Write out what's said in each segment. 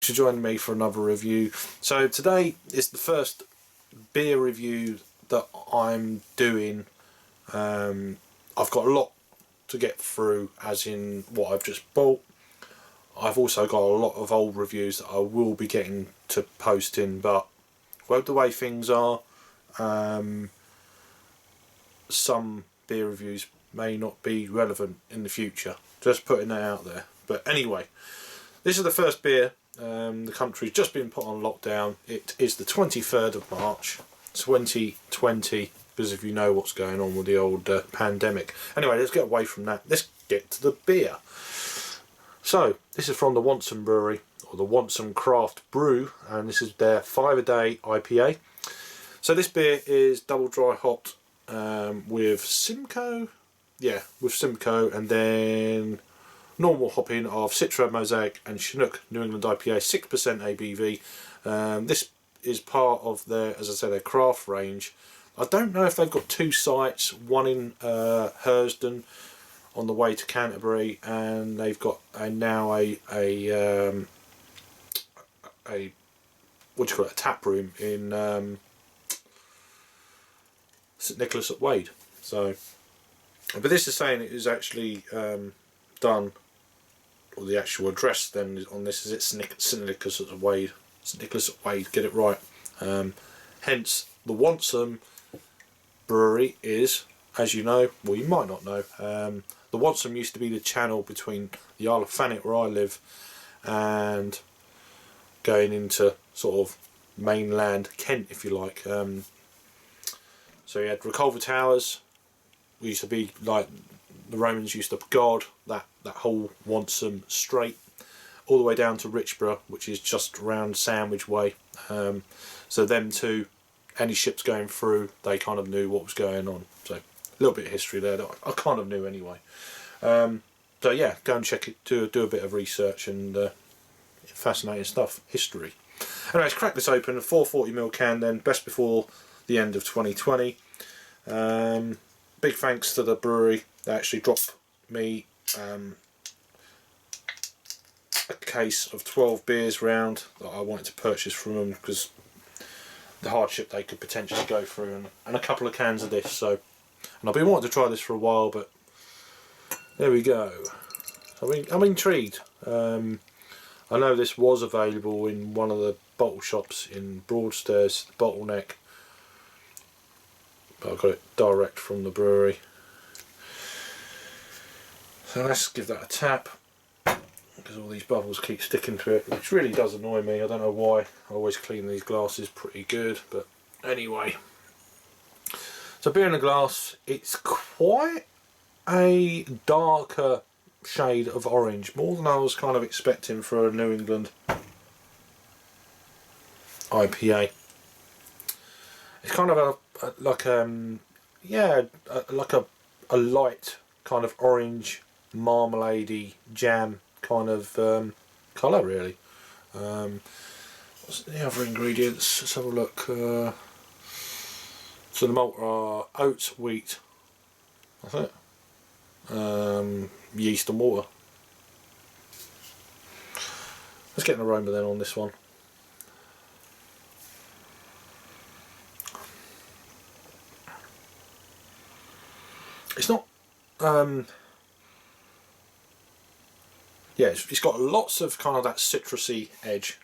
to join me for another review. So today is the first beer review that I'm doing. I've got a lot to get through, as in what I've just bought. I've also got a lot of old reviews that I will be getting to posting, but with the way things are, some beer reviews may not be relevant in the future. Just putting that out there. But anyway, this is the first beer. The country's just been put on lockdown. It is the 23rd of March 2020, because if you know what's going on with the old pandemic. Anyway, let's get away from that. Let's get to the beer. So this is from the Wantsum Brewery, or the Wantsum Craft Brew, and this is their 5-a-day IPA. So this beer is double dry hopped with Simcoe, with Simcoe, and then normal hopping of Citra, Mosaic and Chinook New England IPA, 6% ABV. This is part of their, as I said, their craft range. I don't know if they've got two sites, one in Hersden on the way to Canterbury, and they've got now a tap room in St Nicholas at Wade. So, but this is saying it is actually done, or the actual address then on this is St Nicholas at Wade. St Nicholas at Wade, get it right. Hence the Wantsum Brewery is, as you know, well you might not know, the Wantsum used to be the channel between the Isle of Thanet, where I live, and going into sort of mainland Kent, if you like. So you had Reculver Towers, we used to be like the Romans used to guard that whole Wantsum Strait, all the way down to Richborough, which is just around Sandwich Way. So them two, any ships going through, they kind of knew what was going on. So a little bit of history there that I kind of knew anyway. So yeah, go and check it, do a bit of research, and fascinating stuff, history. Anyway, let's crack this open. A 440ml can then, best before the end of 2020. Big thanks to the brewery. They actually dropped me a case of 12 beers round that I wanted to purchase from them, because the hardship they could potentially go through, and a couple of cans of this. So, and I've been wanting to try this for a while, but there we go. I'm intrigued. I know this was available in one of the bottle shops in Broadstairs, Bottleneck, but I got it direct from the brewery. So let's give that a tap, because all these bubbles keep sticking to it, which really does annoy me. I don't know why. I always clean these glasses pretty good, but anyway. So beer in a glass, it's quite a darker shade of orange, more than I was kind of expecting for a New England IPA. It's kind of like a light kind of orange marmalade-y jam kind of colour, really. What's the other ingredients? Let's have a look. So the malt are oats, wheat, that's it. Yeast and water. Let's get an aroma then on this one. It's not it's got lots of kind of that citrusy edge.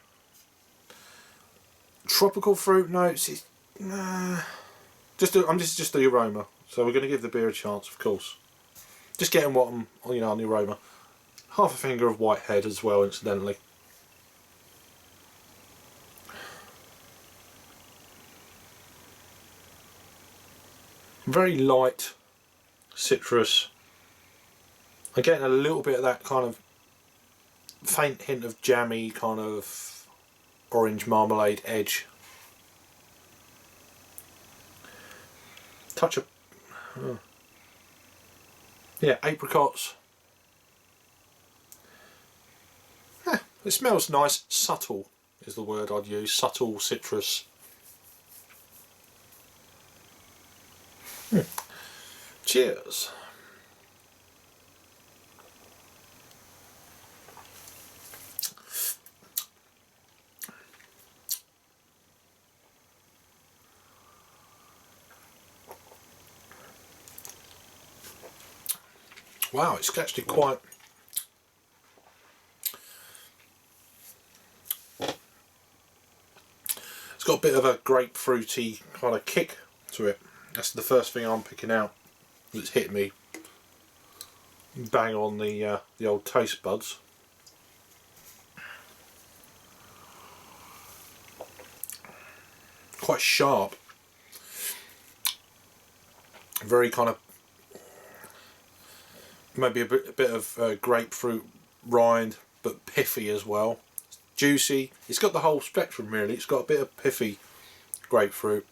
Tropical fruit notes, it's just the aroma. So we're going to give the beer a chance, of course. Just getting what I'm, on the aroma. Half a finger of Whitehead as well, incidentally. Very light citrus. I'm getting a little bit of that kind of faint hint of jammy kind of orange marmalade edge. Touch of apricots. It smells nice. Subtle is the word I'd use. Subtle citrus. Cheers. Wow, it's actually quite... It's got a bit of a grapefruity kind of kick to it. That's the first thing I'm picking out that's hit me bang on the old taste buds. Quite sharp. Very kind of maybe a bit of grapefruit rind, but piffy as well. Juicy. It's got the whole spectrum really. It's got a bit of piffy grapefruit.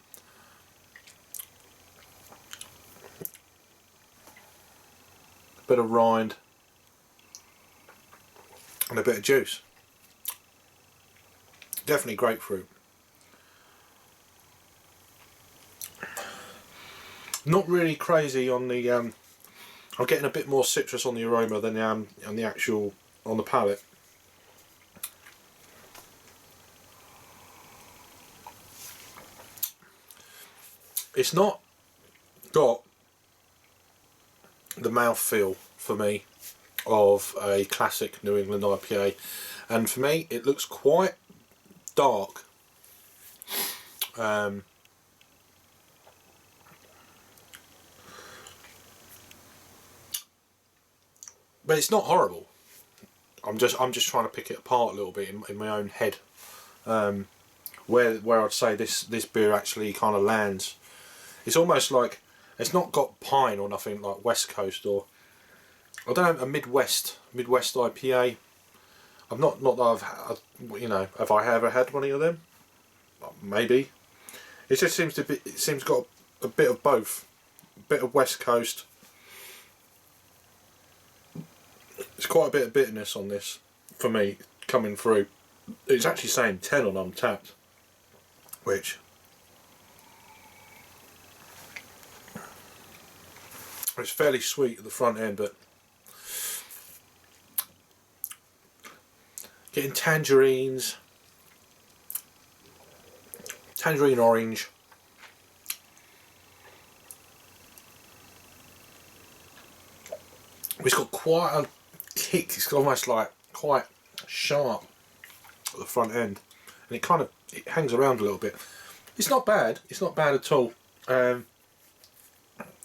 A bit of rind. And a bit of juice. Definitely grapefruit. Not really crazy on the I'm getting a bit more citrus on the aroma than I am on the actual on the palate. It's not got the mouthfeel for me of a classic New England IPA, and for me it looks quite dark. But it's not horrible. I'm just trying to pick it apart a little bit in my own head. Where I'd say this beer actually kind of lands. It's almost like it's not got pine or nothing like West Coast or I don't know, a Midwest IPA. I've not that I've have I ever had one of them? Maybe. It just seems to be. It seems got a bit of both, a bit of West Coast. There's quite a bit of bitterness on this for me coming through. It's actually saying 10 on Untapped, which it's fairly sweet at the front end, but getting tangerine orange. It's got quite a kick. It's almost like quite sharp at the front end, and it hangs around a little bit. It's not bad. It's not bad at all.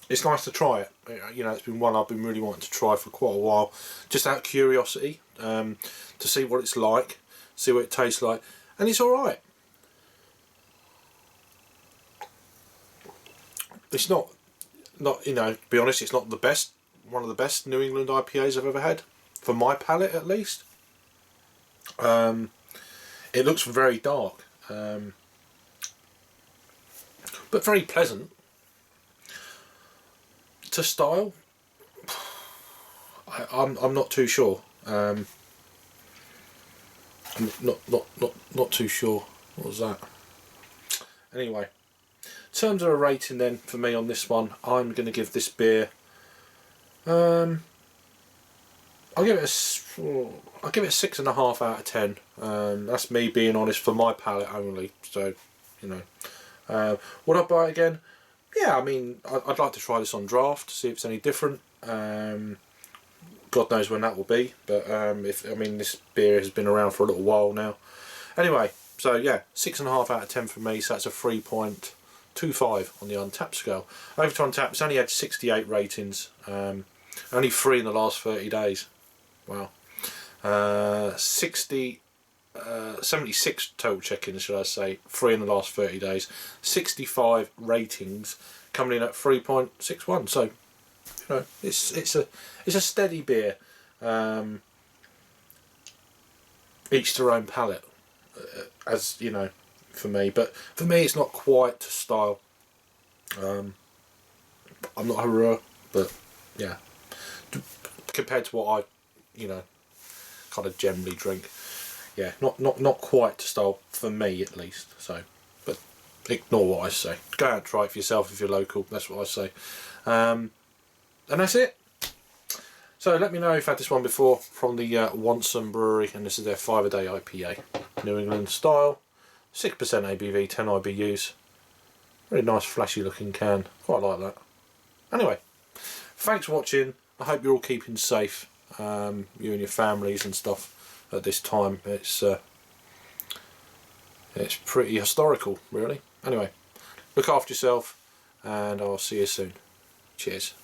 It's nice to try it. It's been one I've been really wanting to try for quite a while, just out of curiosity, to see what it's like, see what it tastes like, and it's all right. It's not to be honest, it's not the best. One of the best New England IPAs I've ever had, for my palate at least. It looks very dark, but very pleasant. To style, I'm not too sure. I'm not too sure. What was that? Anyway, in terms of a rating then for me on this one, I'm going to give this beer. I'll give it a 6.5 out of 10. That's me being honest for my palate only. So, would I buy it again? Yeah, I mean, I'd like to try this on draft to see if it's any different. God knows when that will be. But this beer has been around for a little while now. Anyway, so yeah, 6.5 out of 10 for me. So that's a 3.25 on the Untapped scale. Over to Untapped, it's only had 68 ratings. Only 3 in the last 30 days. Wow. 76 total check-ins, should I say. 3 in the last 30 days. 65 ratings, coming in at 3.61. So, it's a steady beer. Each to their own palate, as you know, for me. But for me, it's not quite to style. I'm not a hurrah, but yeah. Compared to what I, kind of generally drink, yeah, not quite to style for me at least. So, but ignore what I say. Go out and try it for yourself if you're local. That's what I say, and that's it. So let me know if you've had this one before from the Wantsum Brewery, and this is their 5-a-day IPA, New England style, 6% ABV, 10 IBUs. Very nice, flashy looking can. Quite like that. Anyway, thanks for watching. I hope you're all keeping safe, you and your families and stuff at this time. It's pretty historical, really. Anyway, look after yourself, and I'll see you soon. Cheers.